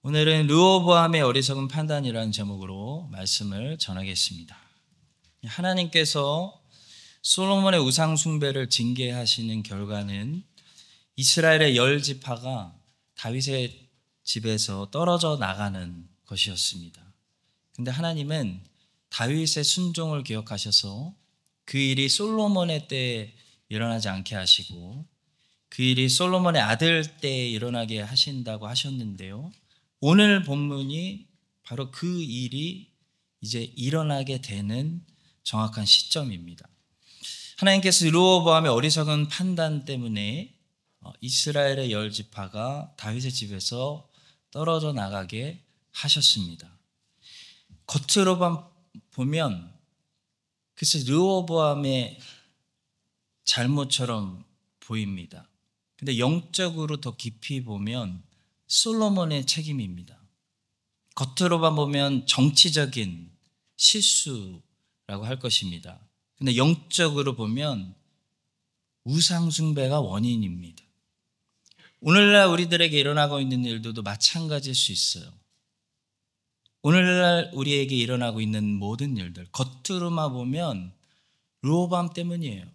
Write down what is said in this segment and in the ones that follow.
오늘은 르호보암의 어리석은 판단이라는 제목으로 말씀을 전하겠습니다. 하나님께서 솔로몬의 우상 숭배를 징계하시는 결과는 이스라엘의 10지파가 다윗의 집에서 떨어져 나가는 것이었습니다. 그런데 하나님은 다윗의 순종을 기억하셔서 그 일이 솔로몬의 때에 일어나지 않게 하시고 그 일이 솔로몬의 아들 때에 일어나게 하신다고 하셨는데요. 오늘 본문이 바로 그 일이 이제 일어나게 되는 정확한 시점입니다. 하나님께서 르호보암의 어리석은 판단 때문에 이스라엘의 10지파가 다윗의 집에서 떨어져 나가게 하셨습니다. 겉으로만 보면 글쎄 르호보암의 잘못처럼 보입니다. 근데 영적으로 더 깊이 보면 솔로몬의 책임입니다. 겉으로만 보면 정치적인 실수라고 할 것입니다. 근데 영적으로 보면 우상 숭배가 원인입니다. 오늘날 우리들에게 일어나고 있는 일들도 마찬가지일 수 있어요. 오늘날 우리에게 일어나고 있는 모든 일들 겉으로만 보면 르호보암 때문이에요.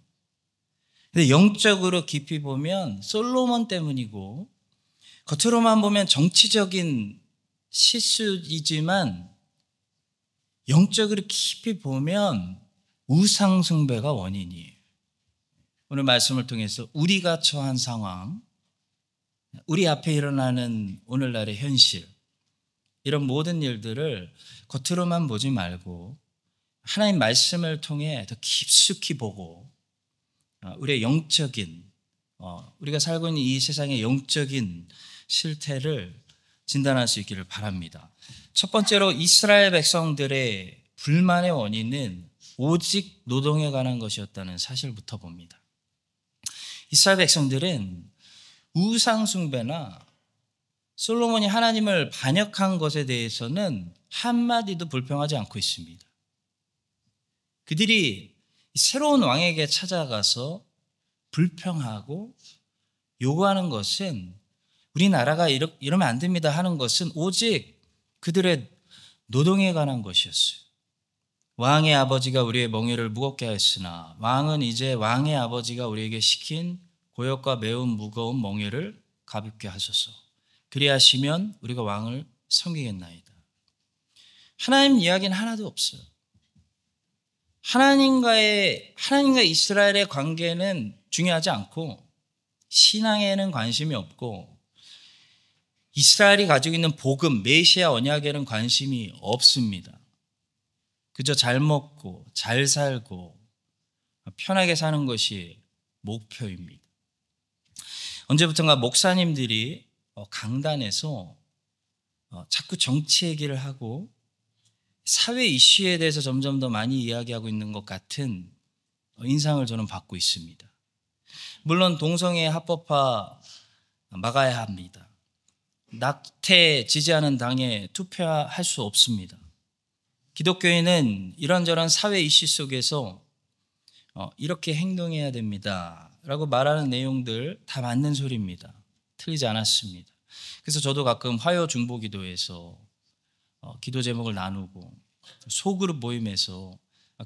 근데 영적으로 깊이 보면 솔로몬 때문이고 겉으로만 보면 정치적인 실수이지만 영적으로 깊이 보면 우상 숭배가 원인이에요. 오늘 말씀을 통해서 우리가 처한 상황, 우리 앞에 일어나는 오늘날의 현실, 이런 모든 일들을 겉으로만 보지 말고 하나님 말씀을 통해 더 깊숙이 보고 우리의 영적인, 우리가 살고 있는 이 세상의 영적인 실태를 진단할 수 있기를 바랍니다. 첫 번째로 이스라엘 백성들의 불만의 원인은 오직 노동에 관한 것이었다는 사실부터 봅니다. 이스라엘 백성들은 우상 숭배나 솔로몬이 하나님을 반역한 것에 대해서는 한마디도 불평하지 않고 있습니다. 그들이 새로운 왕에게 찾아가서 불평하고 요구하는 것은 우리나라가 이러면 안 됩니다 하는 것은 오직 그들의 노동에 관한 것이었어요. 왕의 아버지가 우리의 멍에를 무겁게 하였으나 왕은 이제 왕의 아버지가 우리에게 시킨 고역과 매우 무거운 멍에를 가볍게 하소서. 그리하시면 우리가 왕을 섬기겠나이다. 하나님 이야기는 하나도 없어요. 하나님과 이스라엘의 관계는 중요하지 않고 신앙에는 관심이 없고 이스라엘이 가지고 있는 복음, 메시아 언약에는 관심이 없습니다. 그저 잘 먹고 잘 살고 편하게 사는 것이 목표입니다. 언제부턴가 목사님들이 강단에서 자꾸 정치 얘기를 하고 사회 이슈에 대해서 점점 더 많이 이야기하고 있는 것 같은 인상을 저는 받고 있습니다. 물론 동성애 합법화 막아야 합니다. 낙태 지지하는 당에 투표할 수 없습니다. 기독교인은 이런저런 사회 이슈 속에서 이렇게 행동해야 됩니다 라고 말하는 내용들 다 맞는 소리입니다. 틀리지 않았습니다. 그래서 저도 가끔 화요 중보기도에서 기도 제목을 나누고 소그룹 모임에서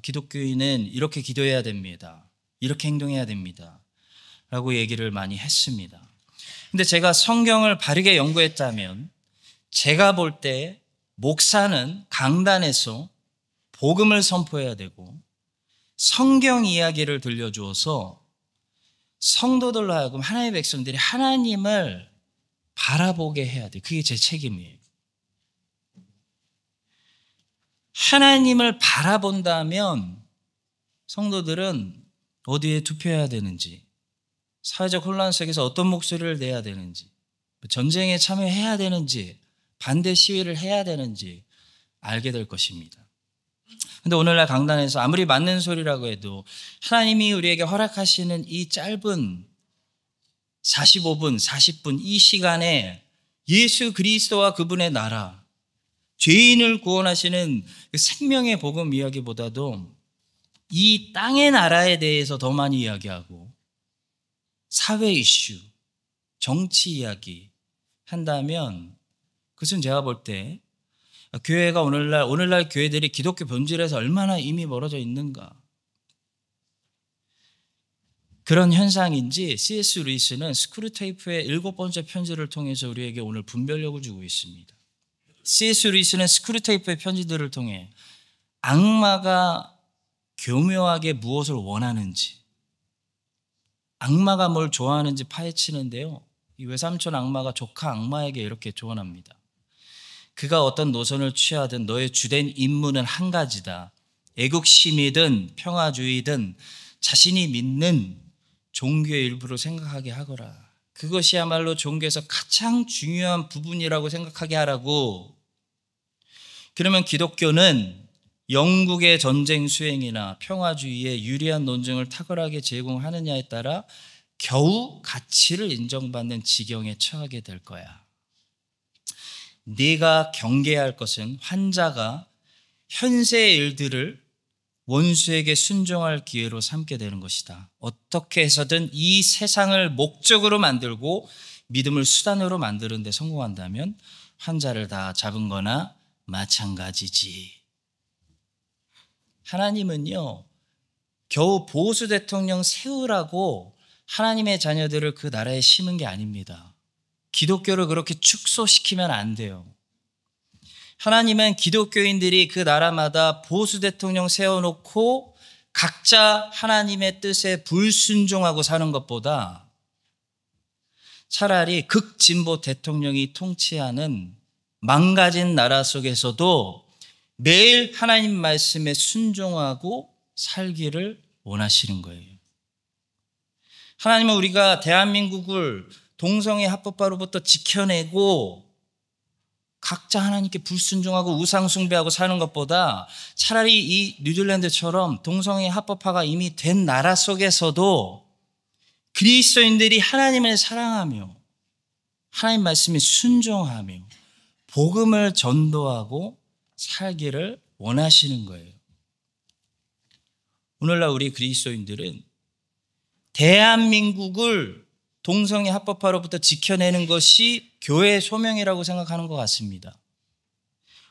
기독교인은 이렇게 기도해야 됩니다. 이렇게 행동해야 됩니다 라고 얘기를 많이 했습니다. 근데 제가 성경을 바르게 연구했다면 제가 볼 때 목사는 강단에서 복음을 선포해야 되고 성경 이야기를 들려주어서 성도들로 하여금 하나님의 백성들이 하나님을 바라보게 해야 돼요. 그게 제 책임이에요. 하나님을 바라본다면 성도들은 어디에 투표해야 되는지, 사회적 혼란 속에서 어떤 목소리를 내야 되는지, 전쟁에 참여해야 되는지, 반대 시위를 해야 되는지 알게 될 것입니다. 그런데 오늘날 강단에서 아무리 맞는 소리라고 해도 하나님이 우리에게 허락하시는 이 짧은 45분, 40분 이 시간에 예수 그리스도와 그분의 나라, 죄인을 구원하시는 그 생명의 복음 이야기보다도 이 땅의 나라에 대해서 더 많이 이야기하고 사회 이슈, 정치 이야기 한다면 그것은 제가 볼 때 교회가 오늘날 교회들이 기독교 본질에서 얼마나 이미 멀어져 있는가. 그런 현상인지 C.S. 루이스는 스크루테이프의 7번째 편지를 통해서 우리에게 오늘 분별력을 주고 있습니다. C.S. 루이스는 스크루테이프의 편지들을 통해 악마가 교묘하게 무엇을 원하는지, 악마가 뭘 좋아하는지 파헤치는데요. 이 외삼촌 악마가 조카 악마에게 이렇게 조언합니다. 그가 어떤 노선을 취하든 너의 주된 임무는 한 가지다. 애국심이든 평화주의든 자신이 믿는 종교의 일부로 생각하게 하거라. 그것이야말로 종교에서 가장 중요한 부분이라고 생각하게 하라고. 그러면 기독교는 영국의 전쟁 수행이나 평화주의에 유리한 논증을 탁월하게 제공하느냐에 따라 겨우 가치를 인정받는 지경에 처하게 될 거야. 네가 경계해야 할 것은 환자가 현세의 일들을 원수에게 순종할 기회로 삼게 되는 것이다. 어떻게 해서든 이 세상을 목적으로 만들고 믿음을 수단으로 만드는 데 성공한다면 환자를 다 잡은 거나 마찬가지지. 하나님은요, 겨우 보수 대통령 세우라고 하나님의 자녀들을 그 나라에 심은 게 아닙니다. 기독교를 그렇게 축소시키면 안 돼요. 하나님은 기독교인들이 그 나라마다 보수 대통령 세워놓고 각자 하나님의 뜻에 불순종하고 사는 것보다 차라리 극진보 대통령이 통치하는 망가진 나라 속에서도 매일 하나님 말씀에 순종하고 살기를 원하시는 거예요. 하나님은 우리가 대한민국을 동성애 합법화로부터 지켜내고 각자 하나님께 불순종하고 우상 숭배하고 사는 것보다 차라리 이 뉴질랜드처럼 동성애 합법화가 이미 된 나라 속에서도 그리스도인들이 하나님을 사랑하며 하나님 말씀에 순종하며 복음을 전도하고 살기를 원하시는 거예요. 오늘날 우리 그리스도인들은 대한민국을 동성애 합법화로부터 지켜내는 것이 교회의 소명이라고 생각하는 것 같습니다.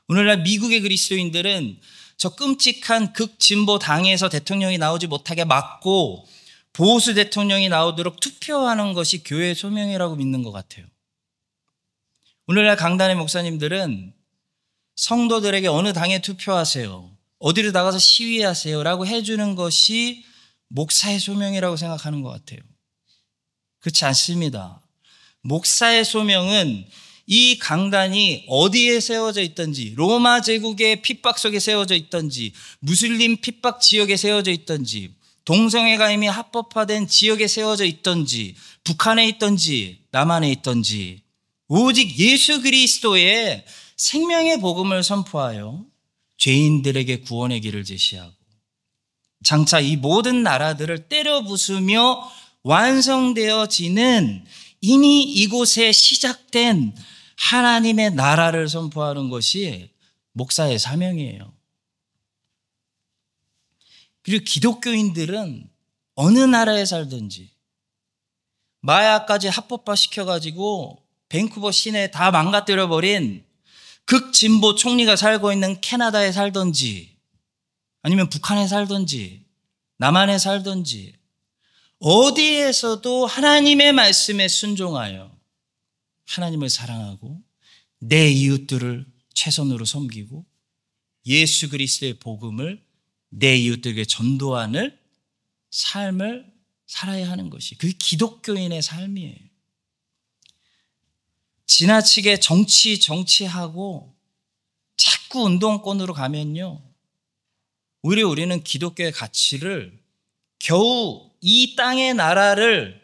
오늘날 미국의 그리스도인들은 저 끔찍한 극진보 당에서 대통령이 나오지 못하게 막고 보수 대통령이 나오도록 투표하는 것이 교회의 소명이라고 믿는 것 같아요. 오늘날 강단의 목사님들은 성도들에게 어느 당에 투표하세요, 어디로 나가서 시위하세요 라고 해주는 것이 목사의 소명이라고 생각하는 것 같아요. 그렇지 않습니다. 목사의 소명은 이 강단이 어디에 세워져 있든지, 로마 제국의 핍박 속에 세워져 있든지, 무슬림 핍박 지역에 세워져 있든지, 동성애가 이미 합법화된 지역에 세워져 있든지, 북한에 있든지, 남한에 있든지 오직 예수 그리스도의 생명의 복음을 선포하여 죄인들에게 구원의 길을 제시하고 장차 이 모든 나라들을 때려 부수며 완성되어지는 이미 이곳에 시작된 하나님의 나라를 선포하는 것이 목사의 사명이에요. 그리고 기독교인들은 어느 나라에 살든지 마약까지 합법화 시켜가지고 밴쿠버 시내 다 망가뜨려버린 극진보 총리가 살고 있는 캐나다에 살든지 아니면 북한에 살든지 남한에 살든지 어디에서도 하나님의 말씀에 순종하여 하나님을 사랑하고 내 이웃들을 최선으로 섬기고 예수 그리스도의 복음을 내 이웃들에게 전도하는 삶을 살아야 하는 것이 그게 기독교인의 삶이에요. 지나치게 정치하고 자꾸 운동권으로 가면요, 오히려 우리는 기독교의 가치를 겨우 이 땅의 나라를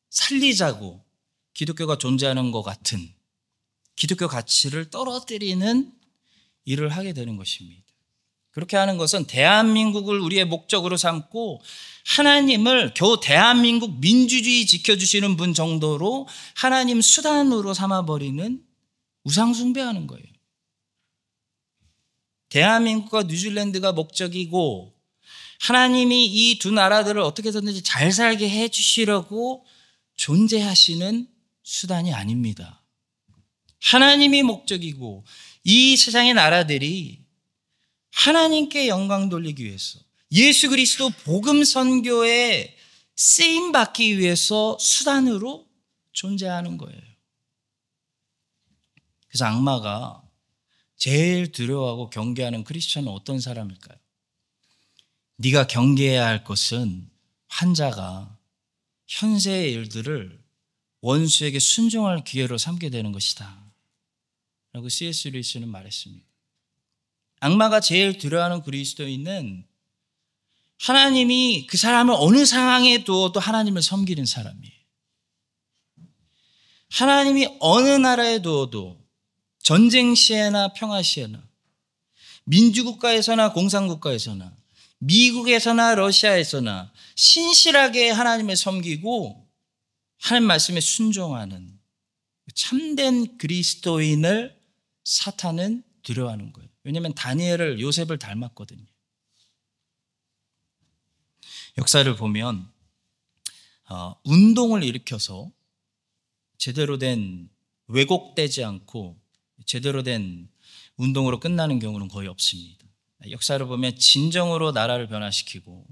살리자고 기독교가 존재하는 것 같은 기독교 가치를 떨어뜨리는 일을 하게 되는 것입니다. 그렇게 하는 것은 대한민국을 우리의 목적으로 삼고 하나님을 겨우 대한민국 민주주의 지켜주시는 분 정도로 하나님 수단으로 삼아버리는 우상 숭배하는 거예요. 대한민국과 뉴질랜드가 목적이고 하나님이 이 두 나라들을 어떻게든지 잘 살게 해 주시려고 존재하시는 수단이 아닙니다. 하나님이 목적이고 이 세상의 나라들이 하나님께 영광 돌리기 위해서 예수 그리스도 복음 선교에 쓰임 받기 위해서 수단으로 존재하는 거예요. 그래서 악마가 제일 두려워하고 경계하는 크리스천은 어떤 사람일까요? 네가 경계해야 할 것은 환자가 현세의 일들을 원수에게 순종할 기회로 삼게 되는 것이다 라고 C.S. 루이스는 말했습니다. 악마가 제일 두려워하는 그리스도인은 하나님이 그 사람을 어느 상황에 두어도 하나님을 섬기는 사람이에요. 하나님이 어느 나라에 두어도 전쟁 시에나 평화 시에나 민주국가에서나 공산국가에서나 미국에서나 러시아에서나 신실하게 하나님을 섬기고 하나님 말씀에 순종하는 참된 그리스도인을 사탄은 두려워하는 거예요. 왜냐하면 다니엘을 요셉을 닮았거든요. 역사를 보면 운동을 일으켜서 제대로 된 왜곡되지 않고 제대로 된 운동으로 끝나는 경우는 거의 없습니다. 역사를 보면 진정으로 나라를 변화시키고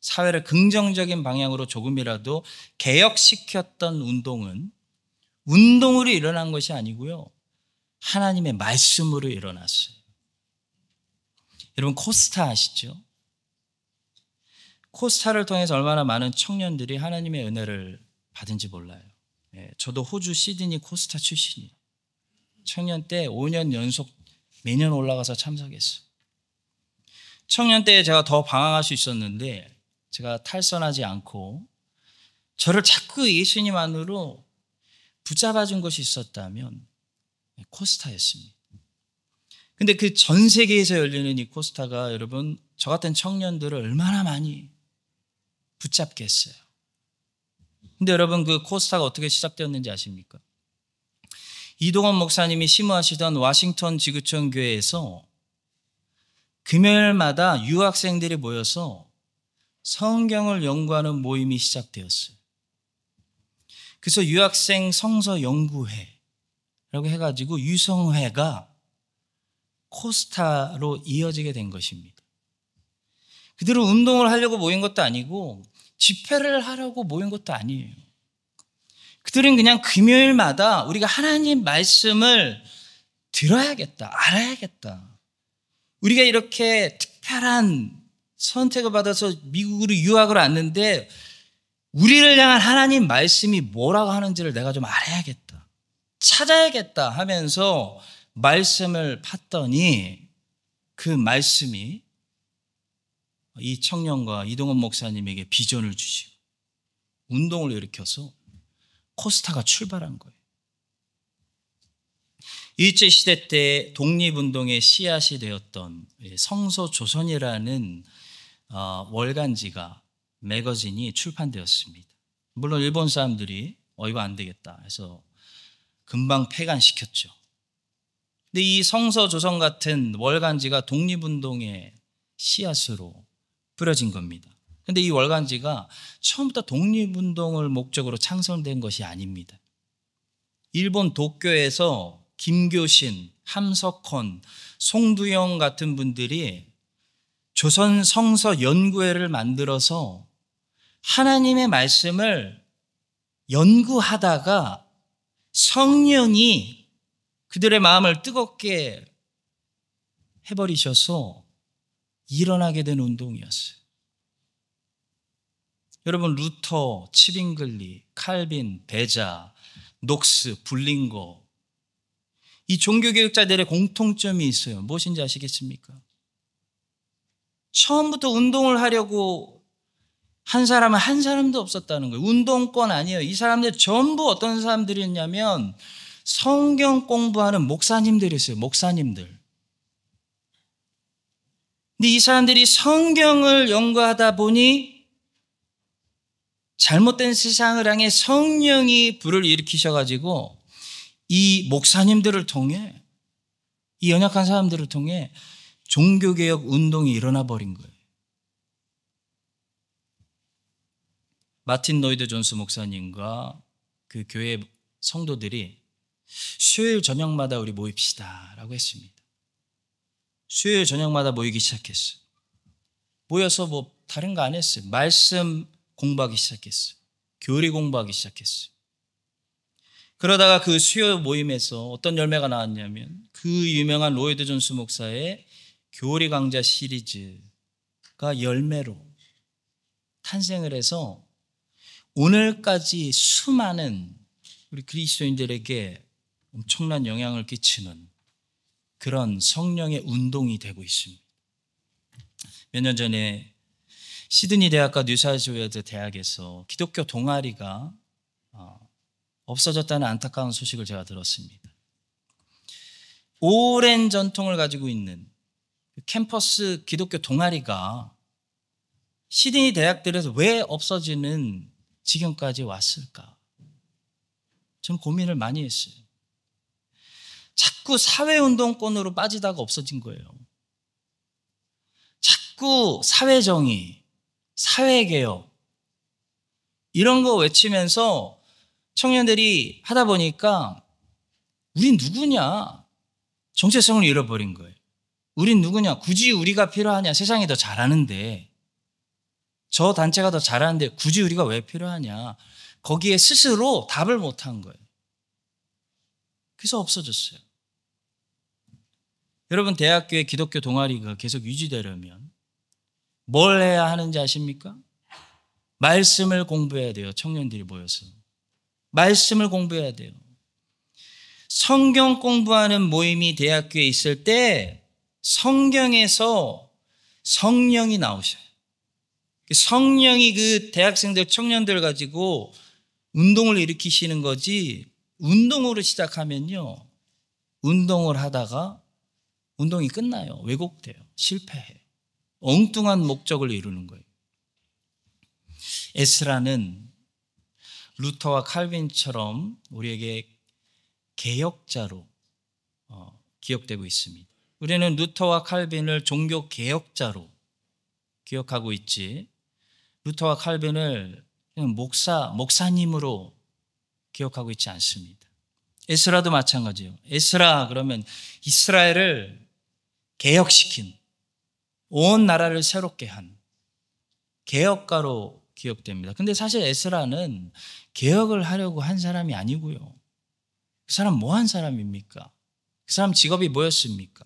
사회를 긍정적인 방향으로 조금이라도 개혁시켰던 운동은 운동으로 일어난 것이 아니고요. 하나님의 말씀으로 일어났어요. 여러분 코스타 아시죠? 코스타를 통해서 얼마나 많은 청년들이 하나님의 은혜를 받은지 몰라요. 저도 호주 시드니 코스타 출신이에요. 청년 때 5년 연속 매년 올라가서 참석했어요. 청년 때 제가 더 방황할 수 있었는데 제가 탈선하지 않고 저를 자꾸 예수님 안으로 붙잡아준 것이 있었다면 코스타였습니다. 근데 그 전 세계에서 열리는 이 코스타가 여러분 저 같은 청년들을 얼마나 많이 붙잡게 했어요. 근데 여러분 그 코스타가 어떻게 시작되었는지 아십니까? 이동원 목사님이 심우하시던 워싱턴 지구촌 교회에서 금요일마다 유학생들이 모여서 성경을 연구하는 모임이 시작되었어요. 그래서 유학생 성서 연구회라고 해가지고 유성회가 코스타로 이어지게 된 것입니다. 그들은 운동을 하려고 모인 것도 아니고 집회를 하려고 모인 것도 아니에요. 그들은 그냥 금요일마다 우리가 하나님 말씀을 들어야겠다, 알아야겠다. 우리가 이렇게 특별한 선택을 받아서 미국으로 유학을 왔는데 우리를 향한 하나님 말씀이 뭐라고 하는지를 내가 좀 알아야겠다, 찾아야겠다 하면서 말씀을 팠더니 그 말씀이 이 청년과 이동원 목사님에게 비전을 주시고 운동을 일으켜서 코스타가 출발한 거예요. 일제시대 때 독립운동의 씨앗이 되었던 성서조선이라는 월간지가 매거진이 출판되었습니다. 물론 일본 사람들이 이거 안 되겠다 해서 금방 폐간시켰죠. 근데 이 성서조선 같은 월간지가 독립운동의 씨앗으로 뿌려진 겁니다. 근데 이 월간지가 처음부터 독립운동을 목적으로 창설된 것이 아닙니다. 일본 도쿄에서 김교신, 함석헌, 송두영 같은 분들이 조선 성서 연구회를 만들어서 하나님의 말씀을 연구하다가 성령이 그들의 마음을 뜨겁게 해버리셔서 일어나게 된 운동이었어요. 여러분 루터, 치빙글리, 칼빈, 베자, 녹스, 불링거 이 종교교육자들의 공통점이 있어요. 무엇인지 아시겠습니까? 처음부터 운동을 하려고 한 사람은 한 사람도 없었다는 거예요. 운동권 아니에요. 이 사람들 전부 어떤 사람들이었냐면 성경 공부하는 목사님들이었어요. 목사님들. 근데 이 사람들이 성경을 연구하다 보니 잘못된 세상을 향해 성령이 불을 일으키셔가지고 이 목사님들을 통해 이 연약한 사람들을 통해 종교개혁 운동이 일어나 버린 거예요. 마틴 노이드 존스 목사님과 그 교회 성도들이 수요일 저녁마다 우리 모입시다 라고 했습니다. 수요일 저녁마다 모이기 시작했어요. 모여서 뭐 다른 거 안 했어요. 말씀 공부하기 시작했어요. 교리 공부하기 시작했어요. 그러다가 그 수요 모임에서 어떤 열매가 나왔냐면 그 유명한 로이드 존스 목사의 교리 강좌 시리즈가 열매로 탄생을 해서 오늘까지 수많은 우리 그리스도인들에게 엄청난 영향을 끼치는 그런 성령의 운동이 되고 있습니다. 몇 년 전에 시드니 대학과 뉴사우스웨일즈 대학에서 기독교 동아리가 없어졌다는 안타까운 소식을 제가 들었습니다. 오랜 전통을 가지고 있는 캠퍼스 기독교 동아리가 시드니 대학들에서 왜 없어지는 지경까지 왔을까? 저는 고민을 많이 했어요. 자꾸 사회운동권으로 빠지다가 없어진 거예요. 자꾸 사회정의, 사회개혁 이런 거 외치면서 청년들이 하다 보니까 우린 누구냐? 정체성을 잃어버린 거예요. 우린 누구냐? 굳이 우리가 필요하냐? 세상이 더 잘하는데 저 단체가 더 잘하는데 굳이 우리가 왜 필요하냐? 거기에 스스로 답을 못한 거예요. 그래서 없어졌어요. 여러분 대학교의 기독교 동아리가 계속 유지되려면 뭘 해야 하는지 아십니까? 말씀을 공부해야 돼요. 청년들이 모여서. 말씀을 공부해야 돼요. 성경 공부하는 모임이 대학교에 있을 때 성경에서 성령이 나오셔요. 성령이 그 대학생들, 청년들 가지고 운동을 일으키시는 거지 운동으로 시작하면요. 운동을 하다가 운동이 끝나요. 왜곡돼요. 실패해. 엉뚱한 목적을 이루는 거예요. 에스라는 루터와 칼빈처럼 우리에게 개혁자로 기억되고 있습니다. 우리는 루터와 칼빈을 종교 개혁자로 기억하고 있지 루터와 칼빈을 그냥 목사님으로 기억하고 있지 않습니다. 에스라도 마찬가지예요. 에스라 그러면 이스라엘을 개혁시킨 온 나라를 새롭게 한 개혁가로 기억됩니다. 근데 사실 에스라는 개혁을 하려고 한 사람이 아니고요. 그 사람 뭐 한 사람입니까? 그 사람 직업이 뭐였습니까?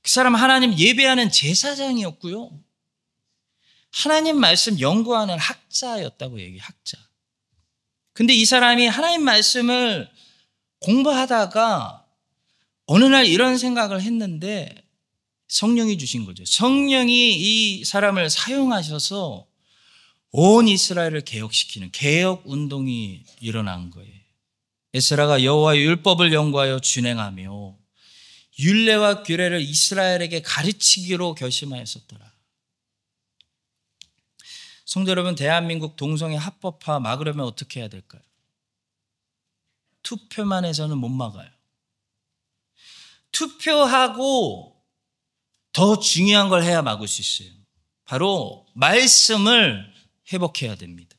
그 사람 하나님 예배하는 제사장이었고요. 하나님 말씀 연구하는 학자였다고 얘기해요. 학자. 근데 이 사람이 하나님 말씀을 공부하다가 어느 날 이런 생각을 했는데 성령이 주신 거죠. 성령이 이 사람을 사용하셔서 온 이스라엘을 개혁시키는 개혁 운동이 일어난 거예요. 에스라가 여호와의 율법을 연구하여 준행하며 율례와 규례를 이스라엘에게 가르치기로 결심하였었더라. 성도 여러분, 대한민국 동성애 합법화 막으려면 어떻게 해야 될까요? 투표만 해서는 못 막아요. 투표하고 더 중요한 걸 해야 막을 수 있어요. 바로 말씀을 회복해야 됩니다.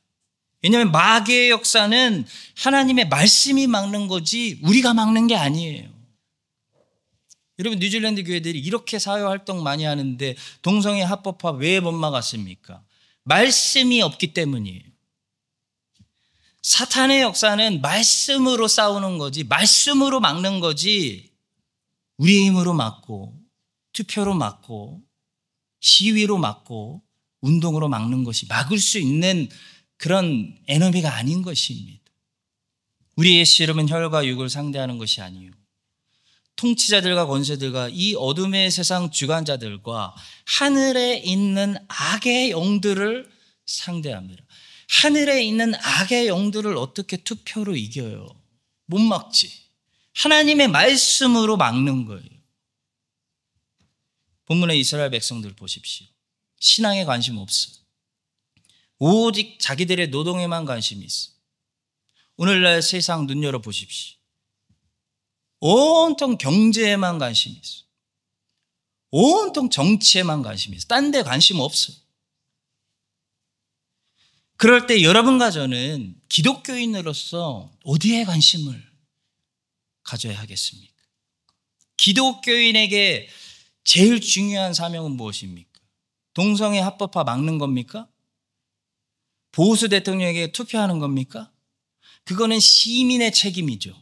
왜냐하면 마귀의 역사는 하나님의 말씀이 막는 거지 우리가 막는 게 아니에요. 여러분 뉴질랜드 교회들이 이렇게 사회활동 많이 하는데 동성애 합법화 왜 못 막았습니까? 말씀이 없기 때문이에요. 사탄의 역사는 말씀으로 싸우는 거지 말씀으로 막는 거지 우리의 힘으로 막고 투표로 막고 시위로 막고 운동으로 막는 것이 막을 수 있는 그런 에너미가 아닌 것입니다. 우리의 씨름은 혈과 육을 상대하는 것이 아니요 통치자들과 권세들과 이 어둠의 세상 주관자들과 하늘에 있는 악의 영들을 상대합니다. 하늘에 있는 악의 영들을 어떻게 투표로 이겨요? 못 막지. 하나님의 말씀으로 막는 거예요. 본문의 이스라엘 백성들 보십시오. 신앙에 관심 없어요. 오직 자기들의 노동에만 관심이 있어요. 오늘날 세상 눈 열어보십시오. 온통 경제에만 관심이 있어요. 온통 정치에만 관심이 있어요. 딴 데 관심 없어요. 그럴 때 여러분과 저는 기독교인으로서 어디에 관심을 가져야 하겠습니까? 기독교인에게 제일 중요한 사명은 무엇입니까? 동성애 합법화 막는 겁니까? 보수 대통령에게 투표하는 겁니까? 그거는 시민의 책임이죠.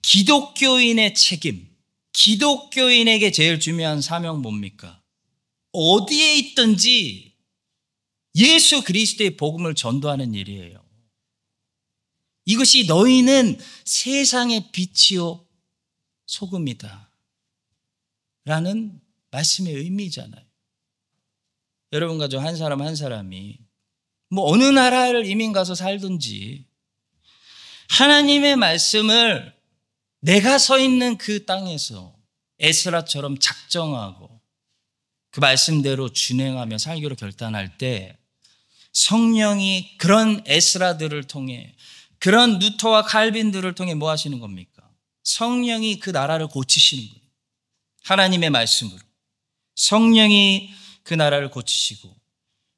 기독교인의 책임, 기독교인에게 제일 중요한 사명 뭡니까? 어디에 있든지 예수 그리스도의 복음을 전도하는 일이에요. 이것이 너희는 세상의 빛이요 소금이다 라는 말씀의 의미잖아요. 여러분과 저 한 사람 한 사람이 뭐 어느 나라를 이민 가서 살든지 하나님의 말씀을 내가 서 있는 그 땅에서 에스라처럼 작정하고 그 말씀대로 준행하며 살기로 결단할 때 성령이 그런 에스라들을 통해, 그런 누터와 칼빈들을 통해 뭐 하시는 겁니까? 성령이 그 나라를 고치시는 거예요. 하나님의 말씀으로 성령이 그 나라를 고치시고,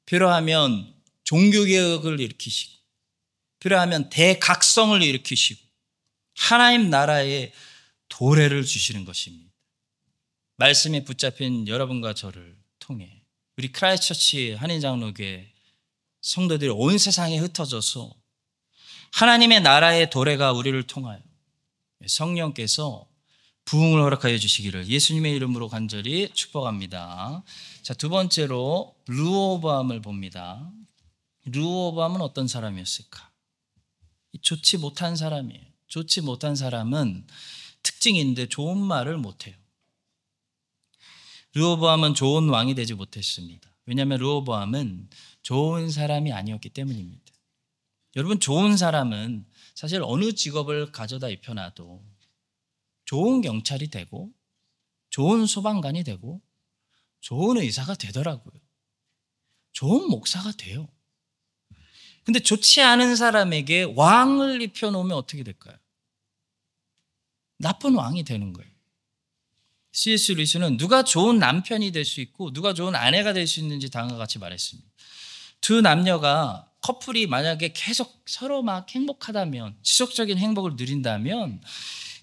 필요하면 종교개혁을 일으키시고, 필요하면 대각성을 일으키시고 하나님 나라에 도래를 주시는 것입니다. 말씀에 붙잡힌 여러분과 저를 통해 우리 크라이스트처치 한인장로교회 성도들이 온 세상에 흩어져서 하나님의 나라의 도래가 우리를 통하여 성령께서 부흥을 허락하여 주시기를 예수님의 이름으로 간절히 축복합니다. 자, 두 번째로 르호보암을 봅니다. 르호보암은 어떤 사람이었을까? 좋지 못한 사람이에요. 좋지 못한 사람은 특징인데 좋은 말을 못해요. 르호보암은 좋은 왕이 되지 못했습니다. 왜냐하면 르호보암은 좋은 사람이 아니었기 때문입니다. 여러분, 좋은 사람은 사실 어느 직업을 가져다 입혀놔도 좋은 경찰이 되고 좋은 소방관이 되고 좋은 의사가 되더라고요. 좋은 목사가 돼요. 근데 좋지 않은 사람에게 왕을 입혀놓으면 어떻게 될까요? 나쁜 왕이 되는 거예요. C.S. 루이스는 누가 좋은 남편이 될 수 있고 누가 좋은 아내가 될 수 있는지 다음과 같이 말했습니다. 두 남녀가 커플이 만약에 계속 서로 막 행복하다면, 지속적인 행복을 누린다면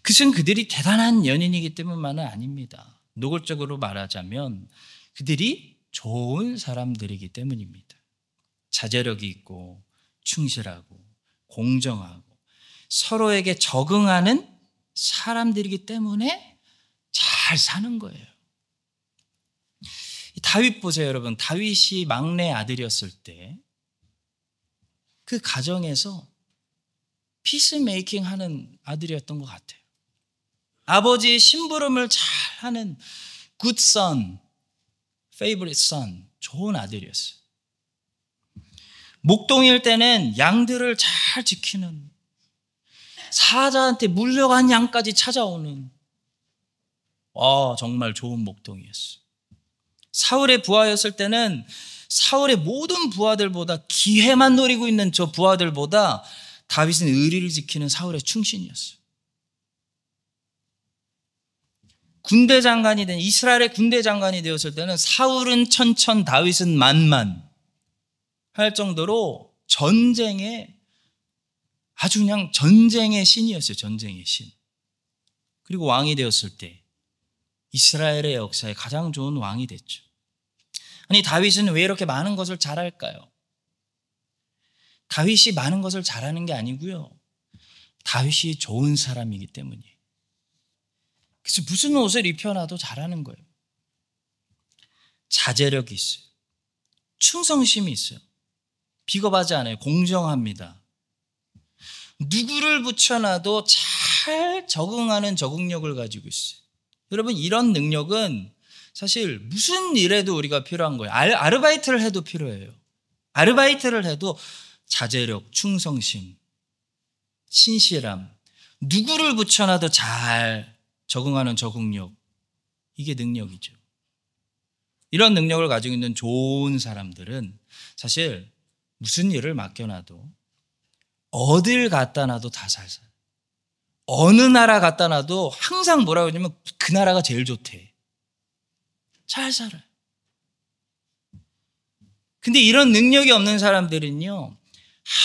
그것은 그들이 대단한 연인이기 때문만은 아닙니다. 노골적으로 말하자면 그들이 좋은 사람들이기 때문입니다. 자제력이 있고 충실하고 공정하고 서로에게 적응하는 사람들이기 때문에 잘 사는 거예요. 다윗 보세요, 여러분. 다윗이 막내 아들이었을 때 그 가정에서 피스메이킹 하는 아들이었던 것 같아요. 아버지의 심부름을 잘하는 good son, favorite son, 좋은 아들이었어요. 목동일 때는 양들을 잘 지키는, 사자한테 물려간 양까지 찾아오는 정말 좋은 목동이었어요. 사울의 부하였을 때는 사울의 모든 부하들보다, 기회만 노리고 있는 저 부하들보다 다윗은 의리를 지키는 사울의 충신이었어요. 군대 장관이 된, 이스라엘의 군대 장관이 되었을 때는 사울은 천천, 다윗은 만만 할 정도로 전쟁에 아주 그냥 전쟁의 신이었어요. 전쟁의 신. 그리고 왕이 되었을 때 이스라엘의 역사에 가장 좋은 왕이 됐죠. 아니, 다윗은 왜 이렇게 많은 것을 잘할까요? 다윗이 많은 것을 잘하는 게 아니고요, 다윗이 좋은 사람이기 때문이에요. 그래서 무슨 옷을 입혀놔도 잘하는 거예요. 자제력이 있어요. 충성심이 있어요. 비겁하지 않아요. 공정합니다. 누구를 붙여놔도 잘 적응하는 적응력을 가지고 있어요. 여러분, 이런 능력은 사실 무슨 일에도 우리가 필요한 거예요. 아르바이트를 해도 필요해요. 아르바이트를 해도 자제력, 충성심, 신실함, 누구를 붙여놔도 잘 적응하는 적응력, 이게 능력이죠. 이런 능력을 가지고 있는 좋은 사람들은 사실 무슨 일을 맡겨놔도 어딜 갖다 놔도 다 잘 살아요. 어느 나라 갖다 놔도 항상 뭐라고 하냐면 그 나라가 제일 좋대. 잘 살아요. 근데 이런 능력이 없는 사람들은요,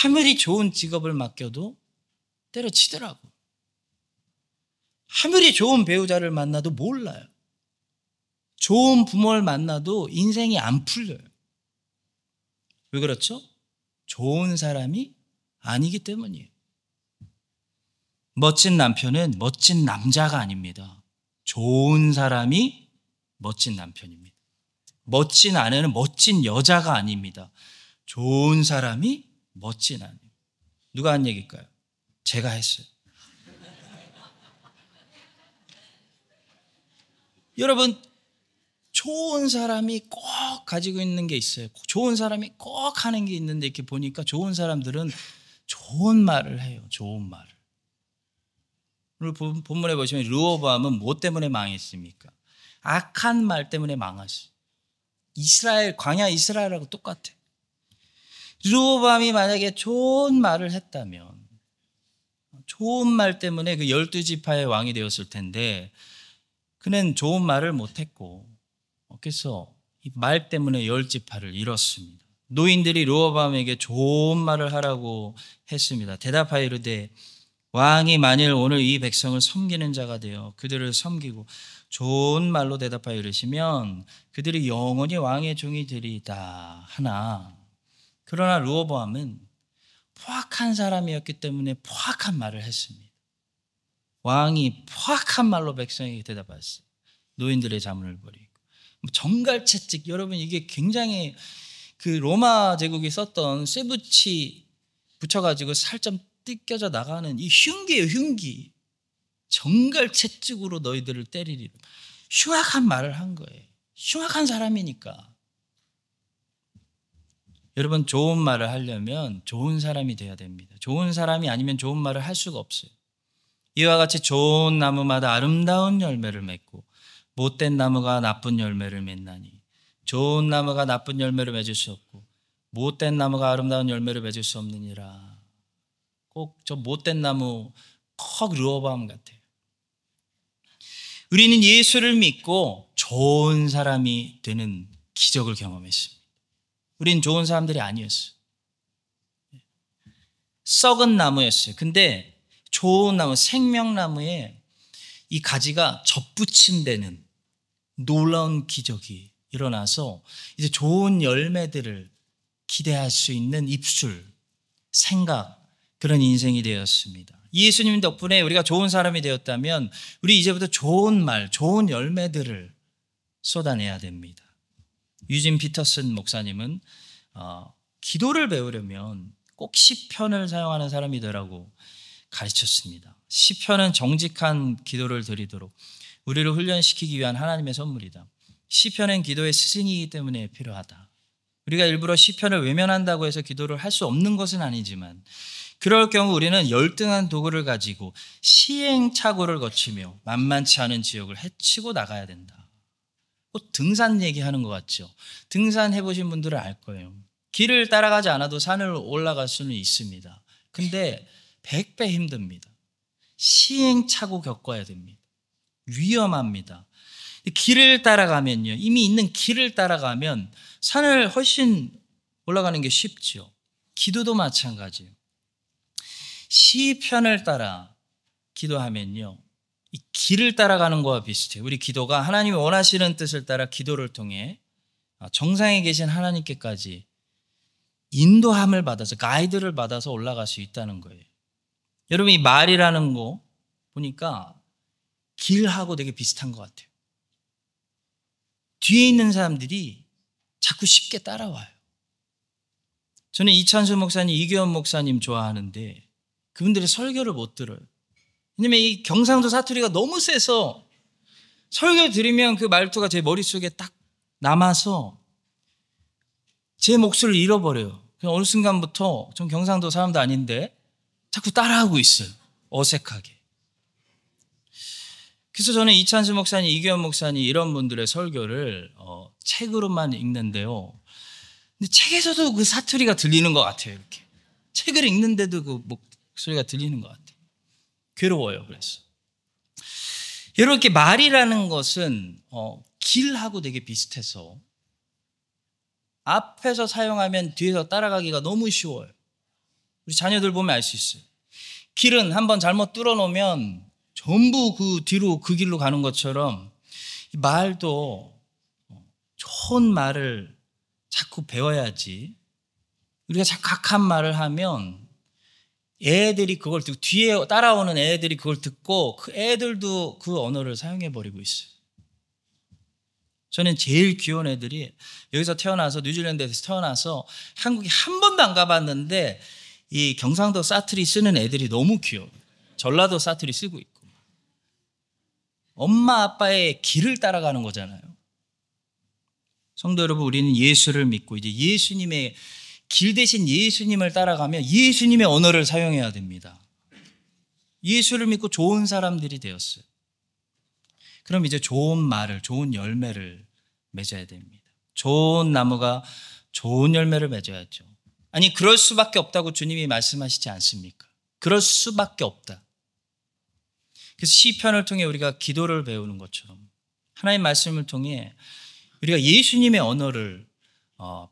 아무리 좋은 직업을 맡겨도 때려치더라고. 아무리 좋은 배우자를 만나도 몰라요. 좋은 부모를 만나도 인생이 안 풀려요. 왜 그렇죠? 좋은 사람이 아니기 때문이에요. 멋진 남편은 멋진 남자가 아닙니다. 좋은 사람이 멋진 남편입니다. 멋진 아내는 멋진 여자가 아닙니다. 좋은 사람이 멋진 아내. 누가 한 얘기일까요? 제가 했어요. 여러분, 좋은 사람이 꼭 가지고 있는 게 있어요. 좋은 사람이 꼭 하는 게 있는데 이렇게 보니까 좋은 사람들은 좋은 말을 해요. 좋은 말을. 오늘 본문에 보시면 르호보암은 뭐 때문에 망했습니까? 악한 말 때문에 망했어요. 광야 이스라엘하고 똑같아. 르호보암이 만약에 좋은 말을 했다면, 좋은 말 때문에 그 12지파의 왕이 되었을 텐데, 그는 좋은 말을 못했고, 그래서 이 말 때문에 10지파를 잃었습니다. 노인들이 르호보암에게 좋은 말을 하라고 했습니다. 대답하여 이르되, 왕이 만일 오늘 이 백성을 섬기는 자가 되어 그들을 섬기고 좋은 말로 대답하여 이르시면 그들이 영원히 왕의 종이 되리이다 하나, 그러나 르호보암은 포악한 사람이었기 때문에 포악한 말을 했습니다. 왕이 포악한 말로 백성에게 대답했어요. 노인들의 자문을 버리고. 정갈채찍, 여러분 이게 굉장히 그 로마 제국이 썼던 쇠붙이 붙여가지고 살짝 뜯겨져 나가는 이 흉기예요, 흉기. 정갈채찍으로 너희들을 때리리라. 흉악한 말을 한 거예요. 흉악한 사람이니까. 여러분, 좋은 말을 하려면 좋은 사람이 돼야 됩니다. 좋은 사람이 아니면 좋은 말을 할 수가 없어요. 이와 같이 좋은 나무마다 아름다운 열매를 맺고 못된 나무가 나쁜 열매를 맺나니 좋은 나무가 나쁜 열매를 맺을 수 없고 못된 나무가 아름다운 열매를 맺을 수 없느니라. 꼭 저 못된 나무 콕 르호보암 같아요. 우리는 예수를 믿고 좋은 사람이 되는 기적을 경험했습니다. 우린 좋은 사람들이 아니었어요. 썩은 나무였어요. 근데 좋은 나무, 생명나무에 이 가지가 접붙임되는 놀라운 기적이 일어나서 이제 좋은 열매들을 기대할 수 있는 입술, 생각, 그런 인생이 되었습니다. 예수님 덕분에 우리가 좋은 사람이 되었다면 우리 이제부터 좋은 말, 좋은 열매들을 쏟아내야 됩니다. 유진 피터슨 목사님은 기도를 배우려면 꼭 시편을 사용하는 사람이 되라고 가르쳤습니다. 시편은 정직한 기도를 드리도록 우리를 훈련시키기 위한 하나님의 선물이다. 시편은 기도의 스승이기 때문에 필요하다. 우리가 일부러 시편을 외면한다고 해서 기도를 할 수 없는 것은 아니지만 그럴 경우 우리는 열등한 도구를 가지고 시행착오를 거치며 만만치 않은 지역을 헤치고 나가야 된다. 꼭 등산 얘기하는 것 같죠? 등산 해보신 분들은 알 거예요. 길을 따라가지 않아도 산을 올라갈 수는 있습니다. 근데 100배 힘듭니다. 시행착오 겪어야 됩니다. 위험합니다. 길을 따라가면요, 이미 있는 길을 따라가면 산을 훨씬 올라가는 게 쉽죠. 기도도 마찬가지예요. 시편을 따라 기도하면요, 이 길을 따라가는 거와 비슷해요. 우리 기도가 하나님이 원하시는 뜻을 따라 기도를 통해 정상에 계신 하나님께까지 인도함을 받아서, 가이드를 받아서 올라갈 수 있다는 거예요. 여러분, 이 말이라는 거 보니까 길하고 되게 비슷한 것 같아요. 뒤에 있는 사람들이 자꾸 쉽게 따라와요. 저는 이찬수 목사님, 이규현 목사님 좋아하는데 그분들의 설교를 못 들어요. 왜냐면 이 경상도 사투리가 너무 세서 설교 들으면 그 말투가 제 머릿속에 딱 남아서 제 몫을 잃어버려요. 어느 순간부터 전 경상도 사람도 아닌데 자꾸 따라하고 있어요. 어색하게. 그래서 저는 이찬수 목사님, 이규현 목사님 이런 분들의 설교를 책으로만 읽는데요. 근데 책에서도 그 사투리가 들리는 것 같아요. 이렇게 책을 읽는데도 그 목소리가 들리는 것 같아요. 괴로워요. 그래서 이렇게 말이라는 것은 길하고 되게 비슷해서 앞에서 사용하면 뒤에서 따라가기가 너무 쉬워요. 우리 자녀들 보면 알 수 있어요. 길은 한번 잘못 뚫어놓으면 전부 그 뒤로 그 길로 가는 것처럼 말도 좋은 말을 자꾸 배워야지. 우리가 자꾸 각한 말을 하면 애들이 그걸 듣고 뒤에 따라오는 애들이 그걸 듣고 그 애들도 그 언어를 사용해 버리고 있어요. 저는 제일 귀여운 애들이 여기서 태어나서 뉴질랜드에서 태어나서 한국에 한 번도 안 가봤는데 이 경상도 사투리 쓰는 애들이 너무 귀여워요. 전라도 사투리 쓰고 있고 엄마 아빠의 길을 따라가는 거잖아요. 성도 여러분, 우리는 예수를 믿고 이제 예수님의 길 대신 예수님을 따라가며 예수님의 언어를 사용해야 됩니다. 예수를 믿고 좋은 사람들이 되었어요. 그럼 이제 좋은 말을, 좋은 열매를 맺어야 됩니다. 좋은 나무가 좋은 열매를 맺어야죠. 아니, 그럴 수밖에 없다고 주님이 말씀하시지 않습니까? 그럴 수밖에 없다. 그래서 시편을 통해 우리가 기도를 배우는 것처럼 하나님의 말씀을 통해 우리가 예수님의 언어를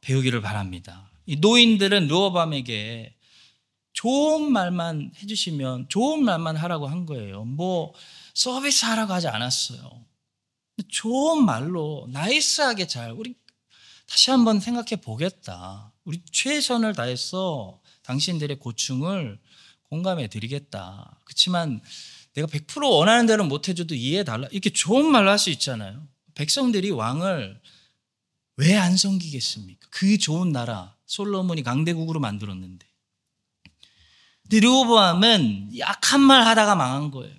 배우기를 바랍니다. 이 노인들은 르호보암에게 좋은 말만 해주시면 좋은 말만 하라고 한 거예요. 뭐 서비스 하라고 하지 않았어요. 좋은 말로 나이스하게 우리 다시 한번 생각해 보겠다. 우리 최선을 다해서 당신들의 고충을 공감해 드리겠다. 그렇지만 내가 100% 원하는 대로 못 해줘도 이해해달라. 이렇게 좋은 말로 할 수 있잖아요. 백성들이 왕을 왜 안 섬기겠습니까? 그 좋은 나라 솔로몬이 강대국으로 만들었는데. 근데 르호보암은 악한 말 하다가 망한 거예요.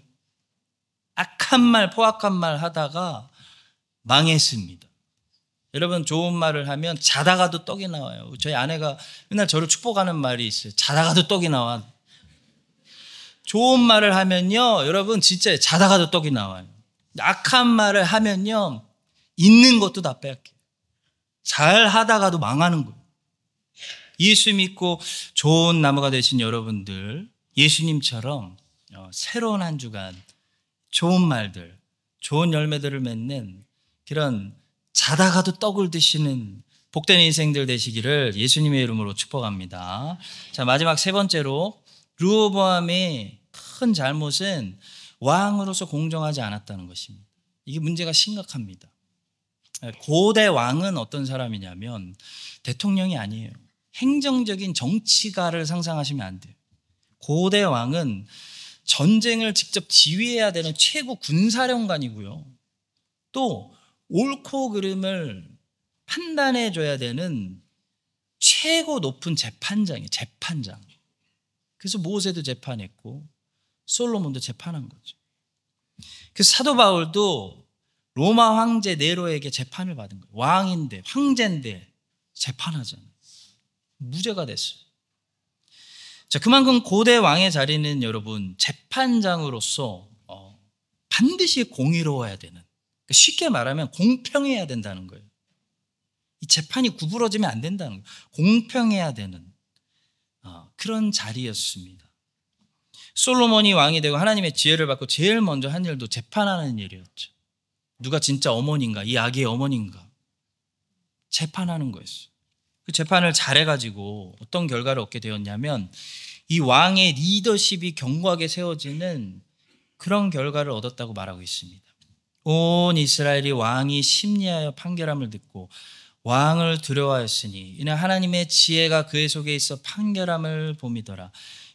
악한 말, 포악한 말 하다가 망했습니다. 여러분, 좋은 말을 하면 자다가도 떡이 나와요. 저희 아내가 맨날 저를 축복하는 말이 있어요. 자다가도 떡이 나와. 좋은 말을 하면요, 여러분 진짜 자다가도 떡이 나와요. 악한 말을 하면요, 있는 것도 다 빼앗겨요. 잘 하다가도 망하는 거예요. 예수 믿고 좋은 나무가 되신 여러분들, 예수님처럼 새로운 한 주간 좋은 말들, 좋은 열매들을 맺는 그런 자다가도 떡을 드시는 복된 인생들 되시기를 예수님의 이름으로 축복합니다. 자, 마지막 세 번째로 르호보암의 큰 잘못은 왕으로서 공정하지 않았다는 것입니다. 이게 문제가 심각합니다. 고대 왕은 어떤 사람이냐면 대통령이 아니에요. 행정적인 정치가를 상상하시면 안 돼요. 고대 왕은 전쟁을 직접 지휘해야 되는 최고 군사령관이고요. 또 옳고 그름을 판단해 줘야 되는 최고 높은 재판장이에요. 재판장. 그래서 모세도 재판했고 솔로몬도 재판한 거죠. 그 사도 바울도 로마 황제 네로에게 재판을 받은 거예요. 왕인데, 황제인데 재판하잖아요. 무죄가 됐어요. 자, 그만큼 고대 왕의 자리는 여러분 재판장으로서 반드시 공의로워야 되는, 그러니까 쉽게 말하면 공평해야 된다는 거예요. 이 재판이 구부러지면 안 된다는 거예요. 공평해야 되는 그런 자리였습니다. 솔로몬이 왕이 되고 하나님의 지혜를 받고 제일 먼저 한 일도 재판하는 일이었죠. 누가 진짜 어머니인가, 이 아기의 어머니인가 재판하는 거였어요. 그 재판을 잘해가지고 어떤 결과를 얻게 되었냐면 이 왕의 리더십이 견고하게 세워지는 그런 결과를 얻었다고 말하고 있습니다. 온 이스라엘이 왕이 심리하여 판결함을 듣고 왕을 두려워하였으니 이는 하나님의 지혜가 그의 속에 있어 판결함을 봄이더라.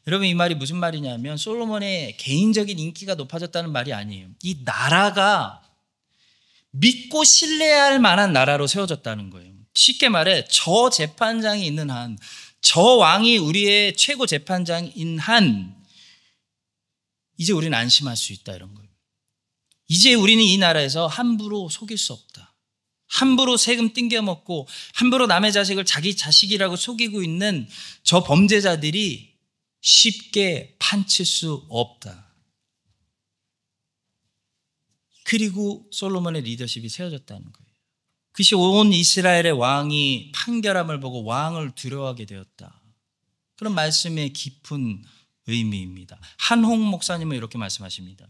여러분, 이 말이 무슨 말이냐면 솔로몬의 개인적인 인기가 높아졌다는 말이 아니에요. 이 나라가 믿고 신뢰할 만한 나라로 세워졌다는 거예요. 쉽게 말해 저 재판장이 있는 한, 저 왕이 우리의 최고 재판장인 한 이제 우리는 안심할 수 있다, 이런 거예요. 이제 우리는 이 나라에서 함부로 속일 수 없다. 함부로 세금 띵겨먹고 함부로 남의 자식을 자기 자식이라고 속이고 있는 저 범죄자들이 쉽게 판칠 수 없다. 그리고 솔로몬의 리더십이 세워졌다는 거예요. 그것이 온 이스라엘의 왕이 판결함을 보고 왕을 두려워하게 되었다. 그런 말씀의 깊은 의미입니다. 한홍 목사님은 이렇게 말씀하십니다.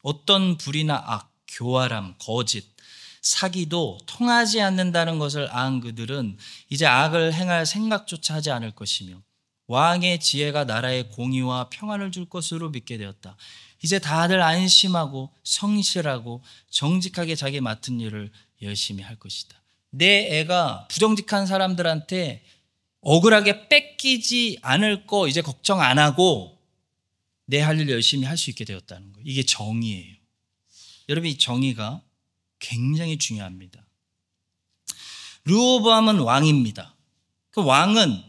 어떤 불의나 악, 교활함, 거짓, 사기도 통하지 않는다는 것을 안 그들은 이제 악을 행할 생각조차 하지 않을 것이며 왕의 지혜가 나라에 공의와 평안을 줄 것으로 믿게 되었다. 이제 다들 안심하고 성실하고 정직하게 자기 맡은 일을 열심히 할 것이다. 내 애가 부정직한 사람들한테 억울하게 뺏기지 않을 거 이제 걱정 안 하고 내 할 일 열심히 할 수 있게 되었다는 거예요. 이게 정의예요. 여러분, 이 정의가 굉장히 중요합니다. 르호보암은 왕입니다. 그 왕은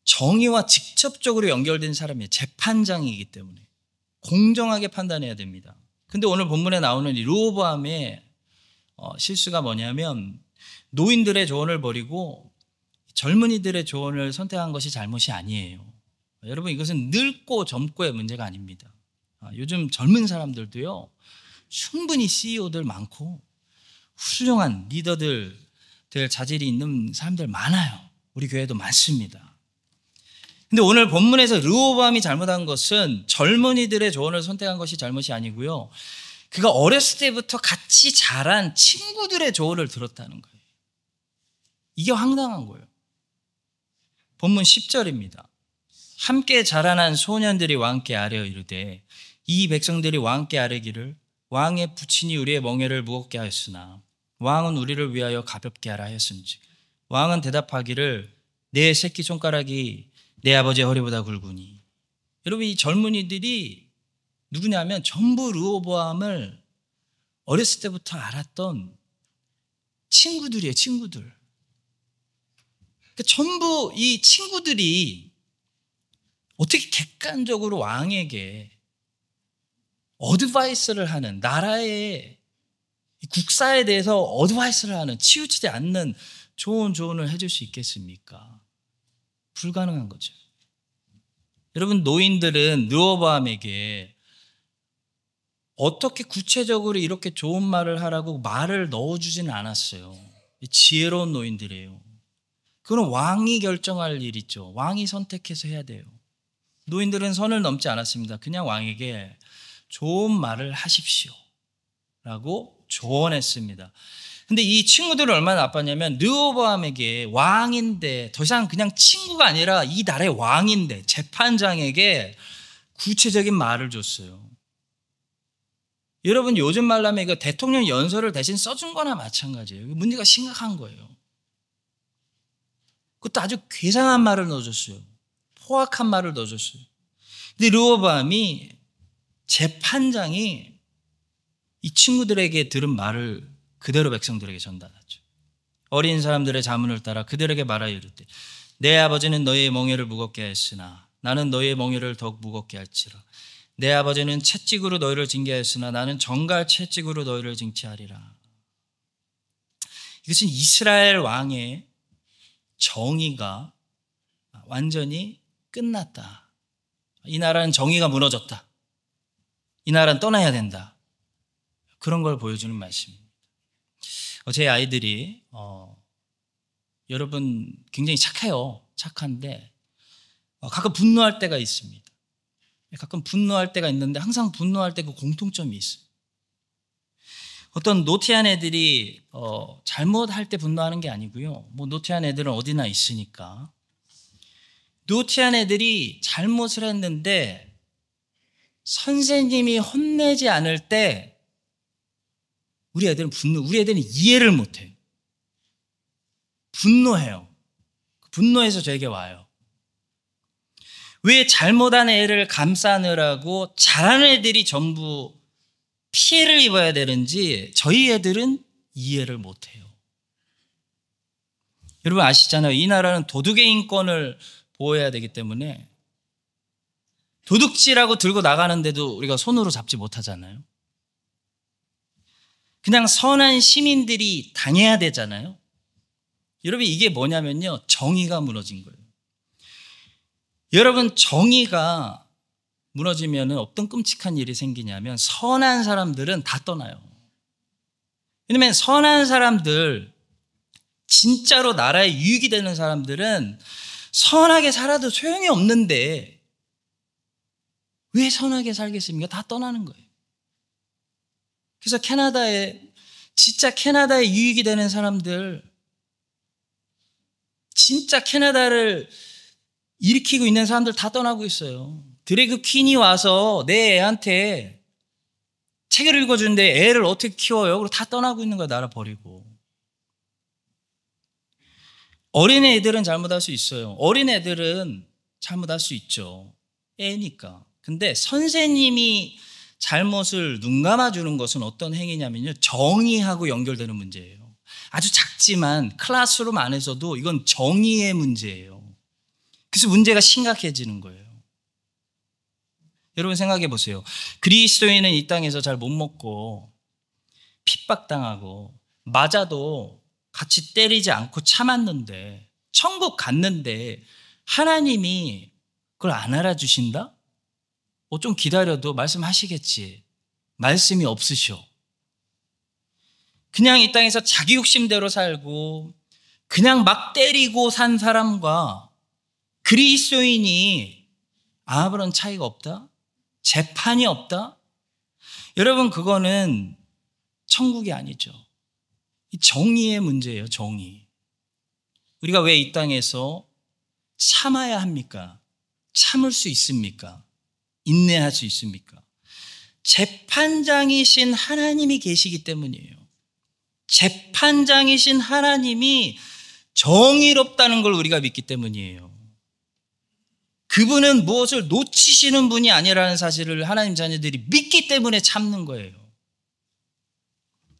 정의와 직접적으로 연결된 사람이에요. 재판장이기 때문에 공정하게 판단해야 됩니다. 근데 오늘 본문에 나오는 이 르호보암의 실수가 뭐냐면 노인들의 조언을 버리고 젊은이들의 조언을 선택한 것이 잘못이 아니에요. 여러분, 이것은 늙고 젊고의 문제가 아닙니다. 요즘 젊은 사람들도요, 충분히 CEO들 많고 훌륭한 리더들 될 자질이 있는 사람들 많아요. 우리 교회도 많습니다. 근데 오늘 본문에서 르호보암이 잘못한 것은 젊은이들의 조언을 선택한 것이 잘못이 아니고요, 그가 어렸을 때부터 같이 자란 친구들의 조언을 들었다는 거예요. 이게 황당한 거예요. 본문 10절입니다. 함께 자라난 소년들이 왕께 아뢰어 이르되 이 백성들이 왕께 아뢰기를 왕의 부친이 우리의 멍에를 무겁게 하였으나 왕은 우리를 위하여 가볍게 하라 하였은즉 왕은 대답하기를 내 새끼 손가락이 내 아버지의 허리보다 굵으니. 여러분, 이 젊은이들이 누구냐면 전부 르호보암을 어렸을 때부터 알았던 친구들이에요. 친구들. 그러니까 전부 이 친구들이 어떻게 객관적으로 왕에게 어드바이스를 하는, 나라의 국사에 대해서 어드바이스를 하는, 치우치지 않는 좋은 조언을 해줄 수 있겠습니까? 불가능한 거죠. 여러분, 노인들은 르호보암에게 어떻게 구체적으로 이렇게 좋은 말을 하라고 말을 넣어주지는 않았어요. 지혜로운 노인들이에요. 그건 왕이 결정할 일이죠. 왕이 선택해서 해야 돼요. 노인들은 선을 넘지 않았습니다. 그냥 왕에게 좋은 말을 하십시오 라고 조언했습니다. 근데 이 친구들은 얼마나 나빴냐면 르호보암에게 왕인데, 더 이상 그냥 친구가 아니라 이 나라의 왕인데 재판장에게 구체적인 말을 줬어요. 여러분, 요즘 말로 하면 이거 대통령 연설을 대신 써준 거나 마찬가지예요. 문제가 심각한 거예요. 그것도 아주 괴상한 말을 넣어줬어요. 포악한 말을 넣어줬어요. 근데 르호보암이, 재판장이 이 친구들에게 들은 말을 그대로 백성들에게 전달하죠. 어린 사람들의 자문을 따라 그들에게 말하여 이르되 내 아버지는 너희의 멍에를 무겁게 하였으나 나는 너희의 멍에를 더욱 무겁게 할지라. 내 아버지는 채찍으로 너희를 징계하였으나 나는 정갈 채찍으로 너희를 징치하리라. 이것은 이스라엘 왕의 정의가 완전히 끝났다. 이 나라는 정의가 무너졌다. 이 나라는 떠나야 된다. 그런 걸 보여주는 말씀입니다. 제 아이들이 여러분 굉장히 착해요. 착한데 가끔 분노할 때가 있습니다. 가끔 분노할 때가 있는데 항상 분노할 때 그 공통점이 있어요. 어떤 노티한 애들이 잘못할 때 분노하는 게 아니고요. 뭐 노티한 애들은 어디나 있으니까. 노티한 애들이 잘못을 했는데 선생님이 혼내지 않을 때 우리 애들은 이해를 못해요. 분노해요. 분노해서 저에게 와요. 왜 잘못한 애를 감싸느라고 잘하는 애들이 전부 피해를 입어야 되는지 저희 애들은 이해를 못해요. 여러분 아시잖아요. 이 나라는 도둑의 인권을 보호해야 되기 때문에 도둑질하고 들고 나가는데도 우리가 손으로 잡지 못하잖아요. 그냥 선한 시민들이 당해야 되잖아요. 여러분 이게 뭐냐면요. 정의가 무너진 거예요. 여러분 정의가 무너지면 어떤 끔찍한 일이 생기냐면 선한 사람들은 다 떠나요. 왜냐하면 선한 사람들, 진짜로 나라에 유익이 되는 사람들은 선하게 살아도 소용이 없는데 왜 선하게 살겠습니까? 다 떠나는 거예요. 그래서 캐나다에 진짜 캐나다에 유익이 되는 사람들, 진짜 캐나다를 일으키고 있는 사람들 다 떠나고 있어요. 드래그 퀸이 와서 내 애한테 책을 읽어주는데 애를 어떻게 키워요? 그리고 다 떠나고 있는 거야, 나라 버리고. 어린애들은 잘못할 수 있어요. 어린애들은 잘못할 수 있죠. 애니까. 근데 선생님이 잘못을 눈 감아주는 것은 어떤 행위냐면요, 정의하고 연결되는 문제예요. 아주 작지만 클래스룸 안에서도 이건 정의의 문제예요. 그래서 문제가 심각해지는 거예요. 여러분 생각해 보세요. 그리스도인은 이 땅에서 잘 못 먹고 핍박당하고 맞아도 같이 때리지 않고 참았는데 천국 갔는데 하나님이 그걸 안 알아주신다? 좀 기다려도 말씀하시겠지. 말씀이 없으셔. 그냥 이 땅에서 자기 욕심대로 살고 그냥 막 때리고 산 사람과 그리스도인이 아무런 차이가 없다? 재판이 없다? 여러분, 그거는 천국이 아니죠. 정의의 문제예요, 정의. 우리가 왜 이 땅에서 참아야 합니까? 참을 수 있습니까? 인내할 수 있습니까? 재판장이신 하나님이 계시기 때문이에요. 재판장이신 하나님이 정의롭다는 걸 우리가 믿기 때문이에요. 그분은 무엇을 놓치시는 분이 아니라는 사실을 하나님 자녀들이 믿기 때문에 참는 거예요.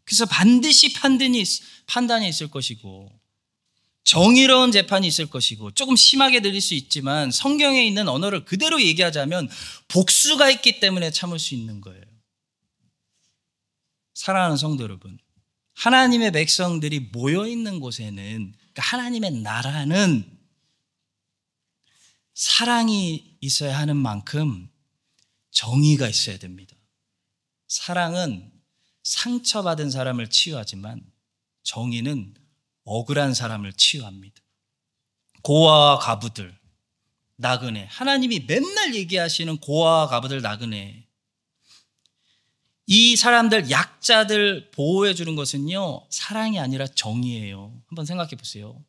그래서 반드시 판단이 있을 것이고 정의로운 재판이 있을 것이고, 조금 심하게 들릴 수 있지만 성경에 있는 언어를 그대로 얘기하자면 복수가 있기 때문에 참을 수 있는 거예요. 사랑하는 성도 여러분, 하나님의 백성들이 모여있는 곳에는, 그러니까 하나님의 나라는 사랑이 있어야 하는 만큼 정의가 있어야 됩니다. 사랑은 상처받은 사람을 치유하지만 정의는 억울한 사람을 치유합니다. 고아와 과부들, 나그네, 하나님이 맨날 얘기하시는 고아와 과부들, 나그네, 이 사람들, 약자들 보호해 주는 것은요, 사랑이 아니라 정의예요. 한번 생각해 보세요.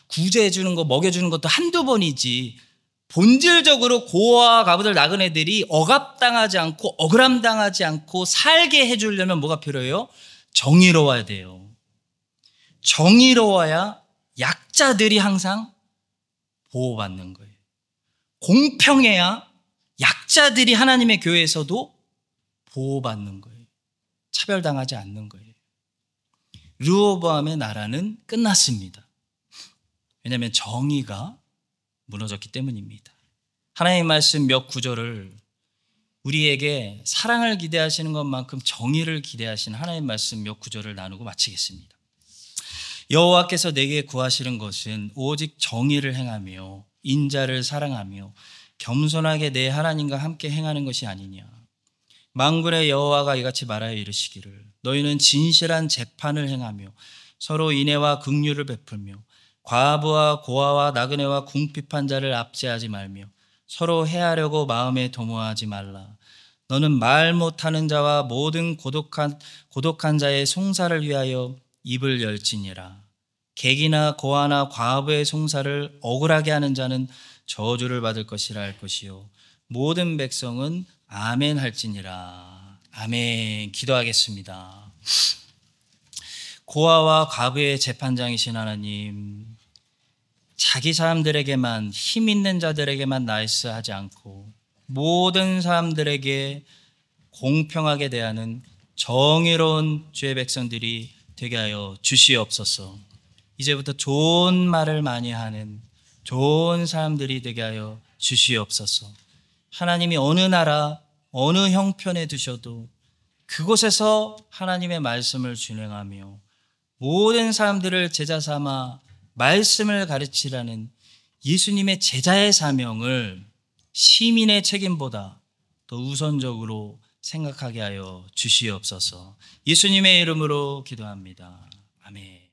구제해 주는 거, 먹여 주는 것도 한두 번이지 본질적으로 고아와 과부들, 나그네들이 억압당하지 않고 억울함당하지 않고 살게 해주려면 뭐가 필요해요? 정의로워야 돼요. 정의로워야 약자들이 항상 보호받는 거예요. 공평해야 약자들이 하나님의 교회에서도 보호받는 거예요. 차별당하지 않는 거예요. 르호보암의 나라는 끝났습니다. 왜냐하면 정의가 무너졌기 때문입니다. 하나님의 말씀 몇 구절을 우리에게 사랑을 기대하시는 것만큼 정의를 기대하시는 하나님의 말씀 몇 구절을 나누고 마치겠습니다. 여호와께서 내게 구하시는 것은 오직 정의를 행하며 인자를 사랑하며 겸손하게 내 하나님과 함께 행하는 것이 아니냐. 만군의 여호와가 이같이 말하여 이르시기를 너희는 진실한 재판을 행하며 서로 인애와 긍휼을 베풀며 과부와 고아와 나그네와 궁핍한 자를 압제하지 말며 서로 해하려고 마음에 도모하지 말라. 너는 말 못하는 자와 모든 고독한 자의 송사를 위하여 입을 열지니라. 객이나 고아나 과부의 송사를 억울하게 하는 자는 저주를 받을 것이라 할 것이요 모든 백성은 아멘 할지니라. 아멘. 기도하겠습니다. 고아와 과부의 재판장이신 하나님, 자기 사람들에게만, 힘 있는 자들에게만 나이스하지 않고 모든 사람들에게 공평하게 대하는 정의로운 주의 백성들이 되게 하여 주시옵소서. 이제부터 좋은 말을 많이 하는 좋은 사람들이 되게 하여 주시옵소서. 하나님이 어느 나라, 어느 형편에 두셔도 그곳에서 하나님의 말씀을 준행하며 모든 사람들을 제자 삼아 말씀을 가르치라는 예수님의 제자의 사명을 시민의 책임보다 더 우선적으로 생각하게 하여 주시옵소서. 예수님의 이름으로 기도합니다. 아멘.